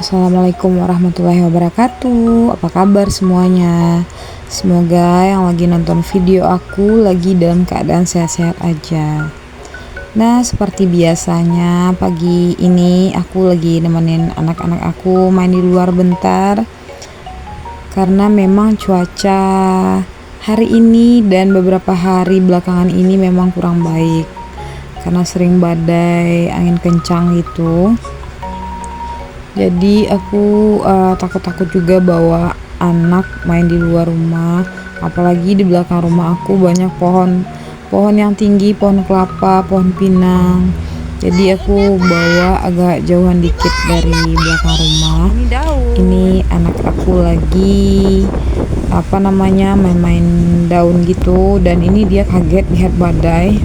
Assalamualaikum warahmatullahi wabarakatuh. Apa kabar semuanya? Semoga yang lagi nonton video aku lagi dalam keadaan sehat-sehat aja. Nah, seperti biasanya pagi ini aku lagi nemenin anak-anak aku main di luar bentar. Karena memang cuaca hari ini dan beberapa hari belakangan ini memang kurang baik. Karena sering badai, angin kencang gitu. Jadi aku takut-takut juga bawa anak main di luar rumah, apalagi di belakang rumah aku banyak pohon yang tinggi, pohon kelapa, pohon pinang. Jadi aku bawa agak jauhan dikit dari belakang rumah. Ini anak aku lagi main-main daun gitu, dan ini dia kaget lihat badai,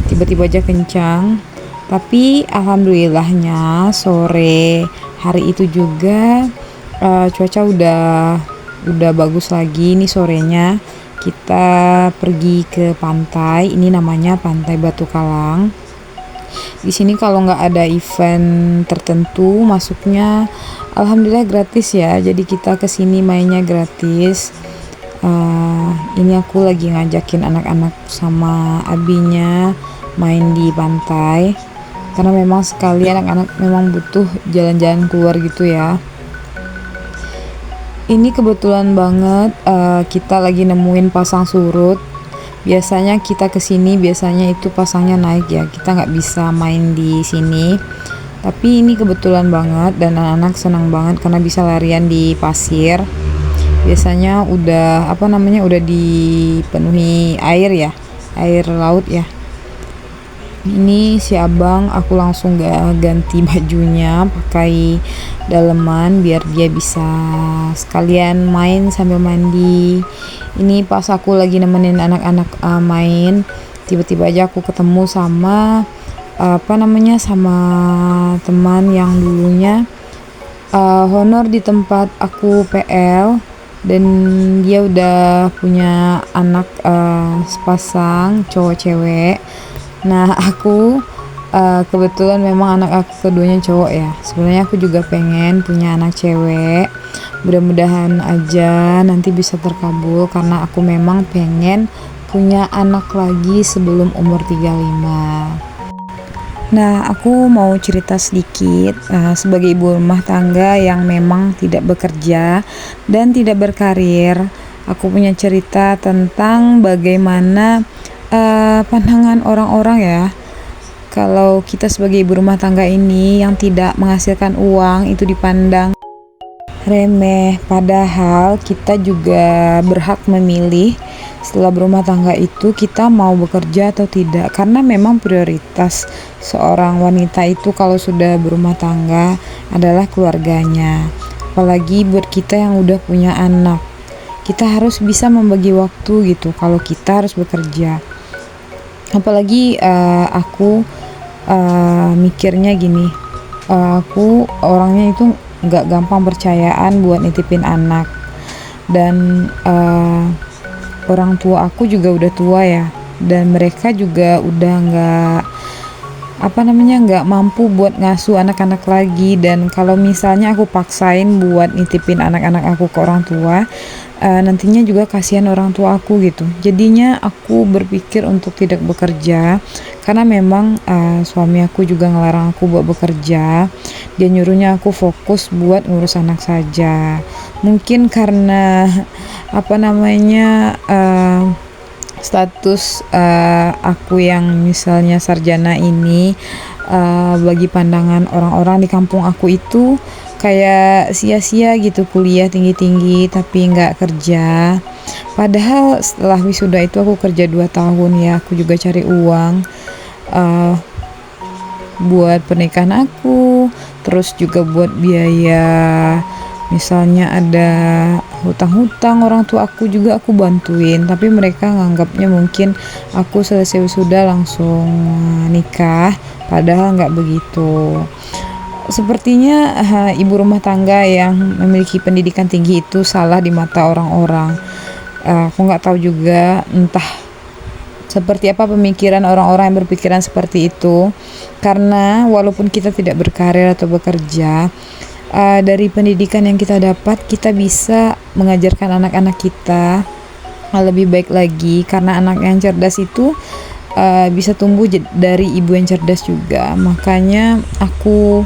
tiba-tiba aja kencang. Tapi alhamdulillahnya sore hari itu juga cuaca udah bagus lagi. Nih sorenya kita pergi ke pantai, ini namanya Pantai Batu Kalang. Di sini kalau nggak ada event tertentu masuknya alhamdulillah gratis ya, jadi kita kesini mainnya gratis. Ini aku lagi ngajakin anak-anak sama abinya main di pantai, karena memang sekali anak-anak memang butuh jalan-jalan keluar gitu ya. Ini kebetulan banget kita lagi nemuin pasang surut. Biasanya kita kesini biasanya itu pasangnya naik ya, kita nggak bisa main di sini. Tapi ini kebetulan banget dan anak-anak senang banget karena bisa larian di pasir. Biasanya udah dipenuhi air ya, air laut ya. Ini si abang aku langsung ganti bajunya pakai daleman biar dia bisa sekalian main sambil mandi. Ini pas aku lagi nemenin anak-anak main, tiba-tiba aja aku ketemu sama sama teman yang dulunya honor di tempat aku PL, dan dia udah punya anak sepasang cowok cewek. Nah aku kebetulan memang anak aku keduanya cowok ya. Sebenarnya aku juga pengen punya anak cewek. Mudah-mudahan aja nanti bisa terkabul, karena aku memang pengen punya anak lagi sebelum umur 35. Nah, aku mau cerita sedikit sebagai ibu rumah tangga yang memang tidak bekerja dan tidak berkarir. Aku punya cerita tentang bagaimana pandangan orang-orang ya, kalau kita sebagai ibu rumah tangga ini yang tidak menghasilkan uang itu dipandang remeh, padahal kita juga berhak memilih setelah berumah tangga itu kita mau bekerja atau tidak, karena memang prioritas seorang wanita itu kalau sudah berumah tangga adalah keluarganya. Apalagi buat kita yang udah punya anak, kita harus bisa membagi waktu gitu kalau kita harus bekerja. Apalagi aku mikirnya gini, aku orangnya itu nggak gampang percayaan buat nitipin anak, dan orang tua aku juga udah tua ya, dan mereka juga udah nggak mampu buat ngasuh anak-anak lagi. Dan kalau misalnya aku paksain buat nitipin anak-anak aku ke orang tua, nantinya juga kasihan orang tua aku gitu. Jadinya aku berpikir untuk tidak bekerja, karena memang suami aku juga ngelarang aku buat bekerja. Dia nyuruhnya aku fokus buat ngurus anak saja. Mungkin karena status aku yang misalnya sarjana ini, bagi pandangan orang-orang di kampung aku itu kayak sia-sia gitu, kuliah tinggi-tinggi tapi nggak kerja. Padahal setelah wisuda itu aku kerja 2 tahun ya, aku juga cari uang buat pernikahan aku, terus juga buat biaya, misalnya ada hutang-hutang orang tua aku juga aku bantuin. Tapi mereka nganggapnya mungkin aku selesai wisuda langsung nikah, padahal nggak begitu. Sepertinya ibu rumah tangga yang memiliki pendidikan tinggi itu salah di mata orang-orang. Aku nggak tahu juga entah seperti apa pemikiran orang-orang yang berpikiran seperti itu, karena walaupun kita tidak berkarir atau bekerja, dari pendidikan yang kita dapat kita bisa mengajarkan anak-anak kita lebih baik lagi, karena anak yang cerdas itu bisa tumbuh dari ibu yang cerdas juga. Makanya aku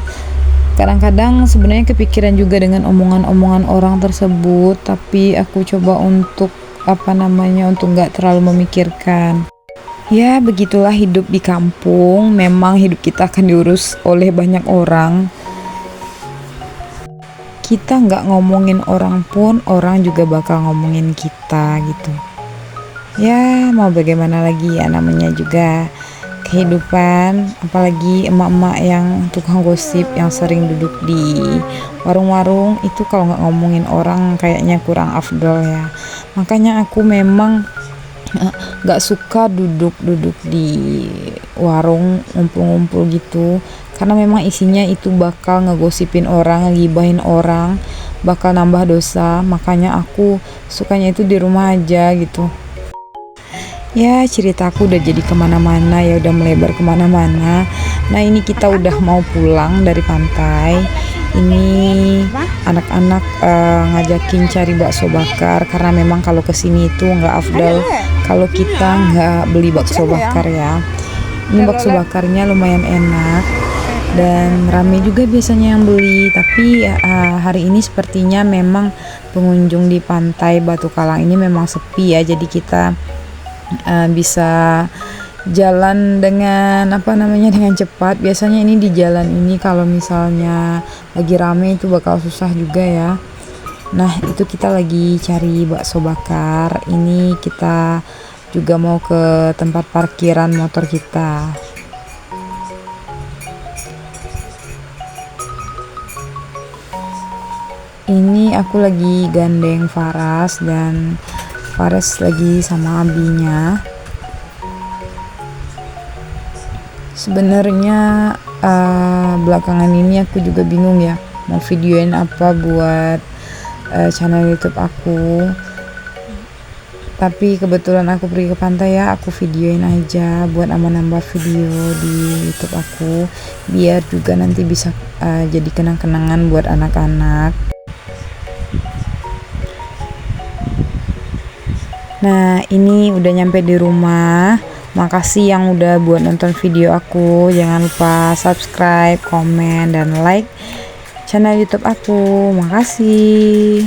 kadang-kadang sebenarnya kepikiran juga dengan omongan-omongan orang tersebut, tapi aku coba untuk untuk nggak terlalu memikirkan. Ya begitulah hidup di kampung, memang hidup kita akan diurus oleh banyak orang. Kita nggak ngomongin orang pun, orang juga bakal ngomongin kita gitu. Ya mau bagaimana lagi ya, namanya juga kehidupan, apalagi emak-emak yang tukang gosip yang sering duduk di warung-warung itu, kalau nggak ngomongin orang kayaknya kurang afdol ya. Makanya aku memang nggak suka duduk-duduk di warung ngumpul-ngumpul gitu, karena memang isinya itu bakal ngegosipin orang, ngegibahin orang, bakal nambah dosa. Makanya aku sukanya itu di rumah aja gitu. Ya ceritaku udah jadi kemana-mana ya, udah melebar kemana-mana. Nah ini kita udah mau pulang dari pantai. Ini anak-anak ngajakin cari bakso bakar, karena memang kalau kesini itu nggak afdal kalau kita nggak beli bakso bakar ya. Ini bakso bakarnya lumayan enak dan rame juga biasanya yang beli, tapi hari ini sepertinya memang pengunjung di pantai Batu Kalang ini memang sepi ya, jadi kita bisa jalan dengan dengan cepat. Biasanya ini di jalan ini kalau misalnya lagi rame itu bakal susah juga ya. Nah itu kita lagi cari bakso bakar. Ini kita juga mau ke tempat parkiran motor kita. Ini aku lagi gandeng Faras dan Faras lagi sama abinya. Sebenarnya belakangan ini aku juga bingung ya mau videoin apa buat channel YouTube aku. Tapi kebetulan aku pergi ke pantai ya, aku videoin aja buat nambah video di YouTube aku, biar juga nanti bisa jadi kenang-kenangan buat anak-anak. Nah ini udah nyampe di rumah. Makasih yang udah buat nonton video aku. Jangan lupa subscribe, komen, dan like channel YouTube aku. Makasih.